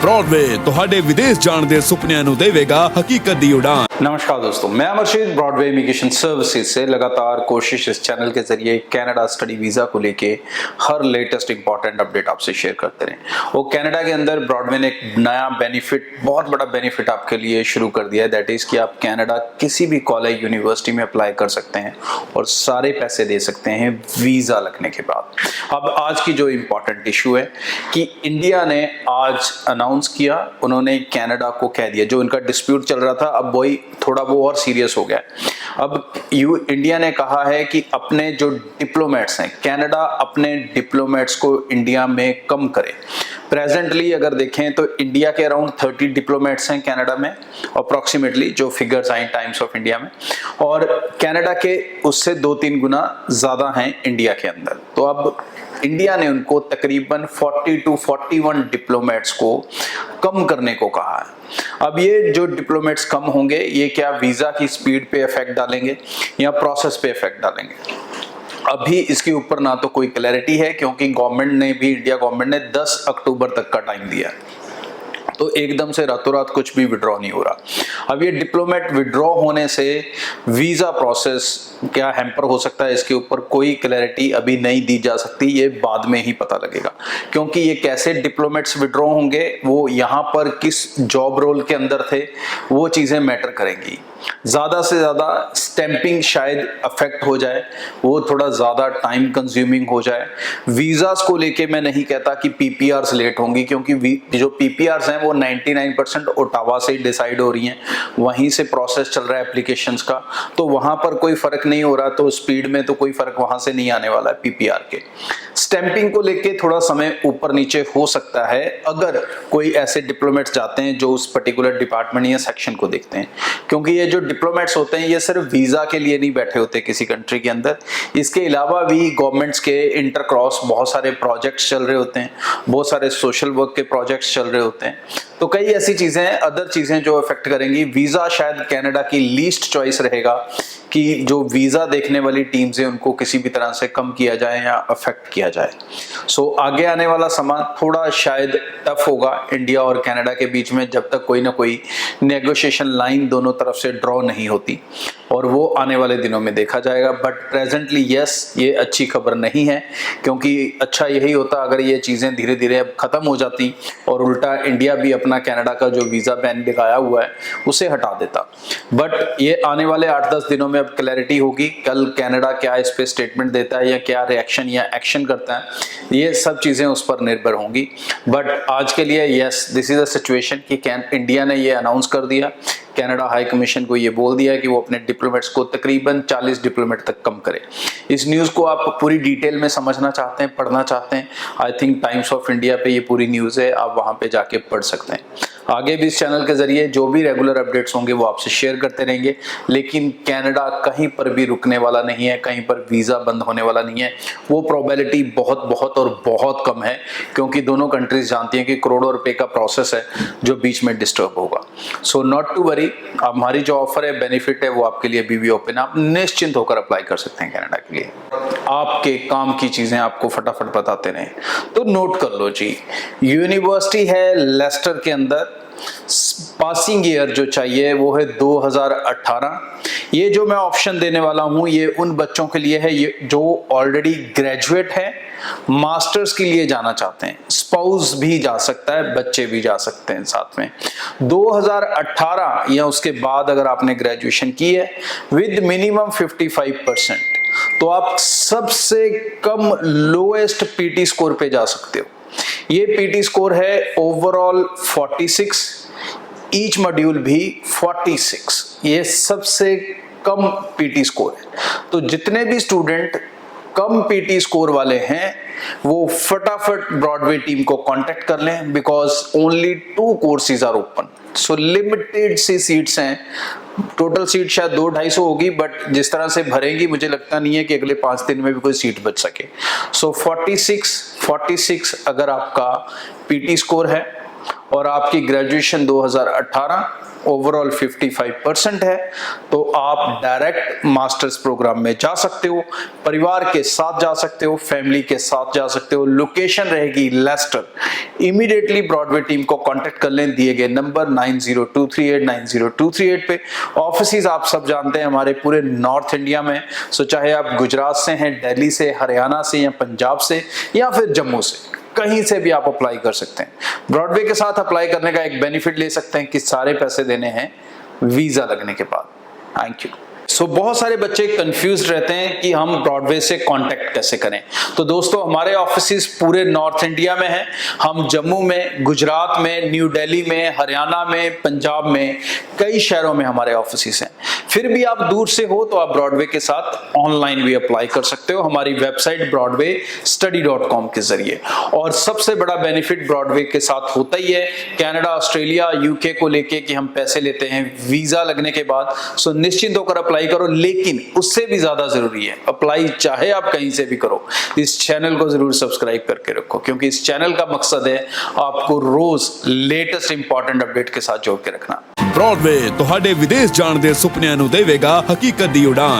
Broadway ਤੁਹਾਡੇ ਵਿਦੇਸ਼ ਜਾਣ ਦੇ ਸੁਪਨਿਆਂ ਨੂੰ ਦੇਵੇਗਾ ਹਕੀਕਤ ਦੀ ਉਡਾਨ। नमस्कार दोस्तों, मैं अमरशीद ब्रॉडवे इमिग्रेशन सर्विसेज से लगातार कोशिश इस चैनल के जरिए कनाडा स्टडी वीज़ा को लेके हर लेटेस्ट इंपॉर्टेंट अपडेट आपसे शेयर करते रहे। वो कनाडा के अंदर ब्रॉडवे ने एक नया बेनिफिट, बहुत बड़ा बेनिफिट आपके लिए शुरू कर दिया है। दैट इज़ कि आप कनाडा किसी भी कॉलेज यूनिवर्सिटी में अप्लाई कर सकते हैं और सारे पैसे दे सकते हैं वीज़ा लगने के बाद। अब आज की जो इम्पॉर्टेंट इशू है कि इंडिया ने आज अनाउंस किया, उन्होंने कनाडा को कह दिया, जो इनका डिस्प्यूट चल रहा था अब वही थोड़ा वो और सीरियस हो गया है। अब इंडिया ने कहा है कि अपने जो डिप्लोमेट्स हैं, कनाडा अपने डिप्लोमेट्स को इंडिया में कम करे। प्रेजेंटली अगर देखें तो इंडिया के अराउंड 30 डिप्लोमेट्स हैं कनाडा में अप्रोक्सीमेटली, जो figures I times of India में, और कनाडा के उससे 2-3 गुना ज्यादा हैं इंडिया के अंदर। तो अब इंडिया ने उनको तकरीबन 40 to 41 डिप्लोमेट्स को कम करने को कहा है। अब ये जो डिप्लोमेट्स कम होंगे, ये क्या वीजा की स्पीड पे इफेक्ट डालेंगे या प्रोसेस पे इफेक्ट डालेंगे? अभी इसके ऊपर ना तो कोई क्लैरिटी है, क्योंकि गवर्नमेंट ने भी, इंडिया गवर्नमेंट ने 10 अक्टूबर तक का टाइम दिया है। तो एकदम से रातों रात कुछ भी विड्रॉ नहीं हो रहा। अब ये डिप्लोमेट विड्रॉ होने से वीजा प्रोसेस क्या हैम्पर हो सकता है, इसके ऊपर कोई क्लैरिटी अभी नहीं दी जा सकती, ये बाद में ही पता लगेगा। क्योंकि ये कैसे डिप्लोमेट्स विड्रॉ होंगे, वो यहाँ पर किस जॉब रोल के अंदर थे, वो चीजें मैटर करेंगी। ज्यादा से ज्यादा स्टैंपिंग शायद अफेक्ट हो जाए, वो थोड़ा ज्यादा टाइम कंज्यूमिंग हो जाए। वीजास को लेके मैं नहीं कहता कि पीपीआर्स लेट होंगी, क्योंकि जो पीपीआर्स हैं वो 99% ओटावा से डिसाइड हो रही हैं, वहीं से प्रोसेस चल रहा है एप्लीकेशंस का, तो वहां पर कोई फर्क नहीं हो रहा, तो स्पीड में तो कोई फर्क वहां से नहीं आने वाला है पीपीआर के। स्टैंपिंग को लेके थोड़ा समय ऊपर नीचे हो सकता है अगर कोई ऐसे डिप्लोमेट्स जाते हैं जो उस पर्टिकुलर डिपार्टमेंट या सेक्शन को देखते हैं, क्योंकि ये जो डिप्लोमेट्स होते हैं ये सिर्फ वीजा के लिए नहीं बैठे होते किसी कंट्री के अंदर, इसके अलावा भी गवर्नमेंट्स के इंटर क्रॉस बहुत सारे प्रोजेक्ट्स चल रहे होते हैं, बहुत सारे सोशल वर्क के प्रोजेक्ट्स चल रहे होते हैं। तो कई ऐसी चीजें, अदर चीजें जो इफेक्ट करेंगी। वीजा शायद कनाडा की लीस्ट चॉइस रहेगा कि जो वीजा देखने वाली टीम्स है उनको किसी भी तरह से कम किया जाए या अफेक्ट किया जाए। सो आगे आने वाला समय थोड़ा शायद टफ होगा इंडिया और कनाडा के बीच में, जब तक कोई ना कोई नेगोशिएशन लाइन दोनों तरफ से ड्रॉ नहीं होती, और वो आने वाले दिनों में देखा जाएगा। बट प्रेजेंटली यस, ये अच्छी खबर नहीं है, क्योंकि अच्छा यही होता अगर ये चीजें धीरे धीरे अब खत्म हो जाती और उल्टा इंडिया भी अपना कनाडा का जो वीजा बैन दिखाया हुआ है उसे हटा देता। बट ये आने वाले 8-10 दिनों में अब क्लैरिटी होगी। कल कनाडा क्या इस पे स्टेटमेंट देता है या क्या रिएक्शन या एक्शन करता है, ये सब चीजें उस पर निर्भर होंगी। बट आज के लिए yes, this is a situation कि इंडिया ने ये अनाउंस कर दिया, कनाडा हाई कमीशन को ये बोल दिया कि वो अपने डिप्लोमेट्स को तकरीबन 40 डिप्लोमेट तक कम करे। इस न्यूज़ को आप पूरी डिटेल में समझना चाहते हैं, पढ़ना चाहते हैं, I think times of India पे ये पूरी न्यूज़ है, आप वहाँ पे जाके पढ़ सकते हैं। आगे भी इस चैनल के जरिए जो भी रेगुलर अपडेट्स होंगे वो आपसे शेयर करते रहेंगे, लेकिन कनाडा कहीं पर भी रुकने वाला नहीं है, कहीं पर वीज़ा बंद होने वाला नहीं है। वो प्रोबेबिलिटी बहुत बहुत और बहुत कम है, क्योंकि दोनों कंट्रीज जानती हैं कि करोड़ों रुपए का प्रोसेस है जो बीच में डिस्टर्ब होगा। सो नॉट टू वरी, हमारी जो ऑफर है, बेनिफिट है, वो आपके लिए अभी भी ओपन है। आप निश्चिंत होकर अप्लाई कर सकते हैं कनाडा के लिए। आपके काम की चीजें आपको फटाफट बताते रहे, तो नोट कर लो जी। यूनिवर्सिटी है लेस्टर के अंदर, पासिंग ईयर जो चाहिए वो है 2018। ये जो मैं ऑप्शन देने वाला हूं ये उन बच्चों के लिए है ये जो ऑलरेडी ग्रेजुएट है, मास्टर्स के लिए जाना चाहते हैं। स्पाउस भी जा सकता है, बच्चे भी जा सकते हैं साथ में। 2018 या उसके बाद अगर आपने ग्रेजुएशन की है विद मिनिमम 55%, तो आप सबसे कम लोएस्ट पीटी स्कोर पे जा सकते हो। ये पीटी स्कोर है ओवरऑल 46, ईच मॉड्यूल भी 46, ये सबसे कम पीटी स्कोर है। तो जितने भी स्टूडेंट कम पीटी स्कोर वाले हैं वो फटाफट ब्रॉडवे टीम को कांटेक्ट कर लें, because only 2 courses are open. So limited सी सीट्स हैं, टोटल सीट शायद 200-250 होगी, बट जिस तरह से भरेंगी मुझे लगता नहीं है कि अगले 5 दिन में भी कोई सीट बच सके। सो 46 अगर आपका पीटी स्कोर है और आपकी ग्रेजुएशन 2018 ओवरऑल 55% है, तो आप डायरेक्ट मास्टर्स प्रोग्राम में जा सकते हो, परिवार के साथ जा सकते हो, फैमिली के साथ जा सकते हो। लोकेशन रहेगी लेस्टर। इमीडिएटली ब्रॉडवे टीम को कांटेक्ट कर लें दिए गए नंबर 9023890238 पे। ऑफिसेज आप सब जानते हैं हमारे पूरे नॉर्थ इंडिया में, सो चाहे आप गुजरात से हैं, दिल्ली से, हरियाणा से या पंजाब से या फिर जम्मू से, कहीं से भी आप अप्लाई कर सकते हैं। ब्रॉडवे के साथ अप्लाई करने का एक बेनिफिट ले सकते हैं कि सारे पैसे देने हैं वीजा लगने के बाद। Thank you. सो बहुत सारे बच्चे कंफ्यूज रहते हैं कि हम ब्रॉडवे से कांटेक्ट कैसे करें। तो दोस्तों हमारे ऑफिसेज पूरे नॉर्थ इंडिया में हैं। हम जम्मू में, गुजरात में, न्यू दिल्ली में, हरियाणा में, पंजाब में, कई शहरों में हमारे ऑफिसेज हैं। फिर भी आप दूर से हो तो आप ब्रॉडवे के साथ ऑनलाइन भी अप्लाई कर सकते हो हमारी वेबसाइट broadwaystudy.com के जरिए। और सबसे बड़ा बेनिफिट ब्रॉडवे के साथ होता ही है कनाडा, ऑस्ट्रेलिया, यूके को लेके कि हम पैसे लेते हैं वीजा लगने के बाद। सो निश्चिंत होकर अप्लाई करो, लेकिन उससे भी ज्यादा जरूरी है अप्लाई चाहे आप कहीं से भी करो, इस चैनल को जरूर सब्सक्राइब करके रखो, क्योंकि इस चैनल का मकसद है आपको रोज लेटेस्ट इंपॉर्टेंट अपडेट के साथ जोड़ के रखना। ब्रॉडवे ਤੁਹਾਡੇ ਵਿਦੇਸ਼ ਜਾਣ ਦੇ ਸੁਪਨਿਆਂ ਨੂੰ ਦੇਵੇਗਾ ਹਕੀਕਤ ਦੀ ਉਡਾਨ।